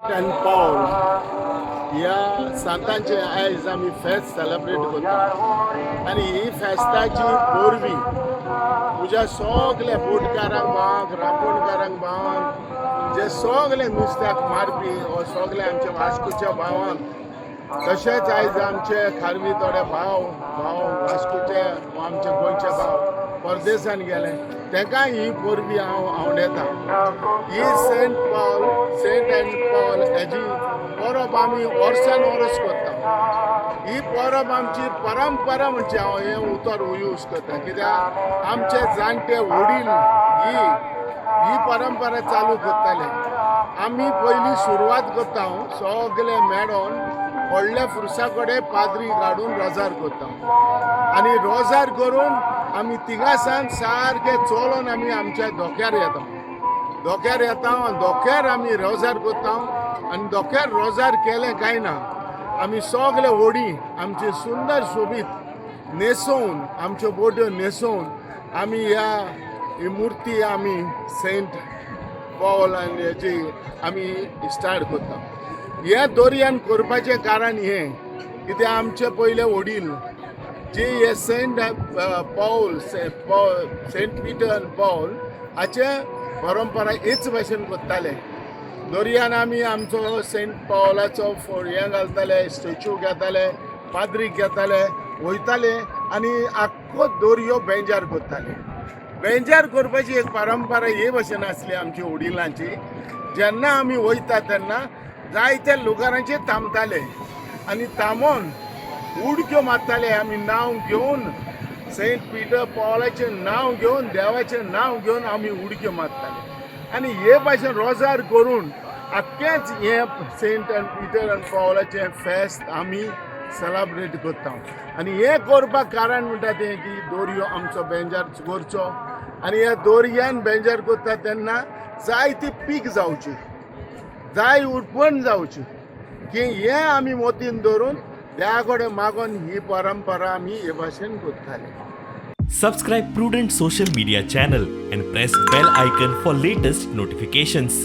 Ten Paul ह्या सांतांचे आयज आमी फेस्त सेलिब्रेट करता आनी ही फेस्ताची पोरवी तुज्या सगल्या बोटकारांक भावांक रांपोणकारांक भावांक जे सगळे नुस्त्याक मारपी हो सगळे आमच्या वास्कोच्या भावांक तशेंच आयज आमचे खारवी थोडे भाव वास्कोचे आमचे गोंयचे भाव परदेशान गेले तांकां ही पोरवी हांव आवडटा ही सेंट एंड पॉल हेजी परब आमी वर्सान वर्स करता ही परब आमची परंपरा म्हणजे हांव हें उतर यूज करता कित्याक आमचे जाणटे वडील ही परंपरा चालू करताले आमी पयलीं सुरवात करता सगळे मेळोन व्हडल्या फुरसा कडेन पाद्री काडून रोजार करता आनी रोजार करून आमी तिगासान सारके चलोन आमी आमच्या धोक्यार येता आनी धोक्यार आमी रोजार करता आनी धोक्यार रोजार केलें काय ना आमी सगळे व्हडी आमची सुंदर सोबीत न्हेसोवन आमच्यो बोट्यो न्हेसोवन आमी ही मुर्ती आमी सेंट पॉल आनी हेची आमी स्टार्ट करता हे दोरयान करपाचें कारण हें कित्याक आमचे पयले वडील जे हे सेंट पीटर आनी पॉल हाचे परंपरा हेच भाशेन करताले दोरयान आमी आमचो सेंट पॉलाचो हें घालताले स्टॅच्यू घेताले पाद्रीक घेताले वयताले आनी आख्खो दोरयो बेंजार करताले बेंजार करपाची एक परंपरा हे भाशेन आसली आमची वडिलांची जेन्ना आमी वयता तेन्ना जायत्या लुगारांचेर थांबताले आनी थांबोन उडक्यो मारताले आमी नांव घेवन सेंट पीटर पॉलाचें नांव घेवन देवाचें नांव घेवन आमी उडक्यो मारताले आनी हे भाशेन रोजार करून आख्खेंच हें सेंट एंड पीटर आनी पॉलाचें फेस्त आमी सेलिब्रेट करता आनी हें करपाक कारण म्हणटा तें की दोरयो आमचो बेंजार करचो आनी ह्या दोरयान बेंजार करता तेन्ना जायती पीक जावची जाय उत्पन्न जावची की हें आमी मोतीन दवरून देवा कडेन मागोन ही परंपरा आमी हे भाशेन करताले. Subscribe Prudent social media channel and press bell icon for latest notifications.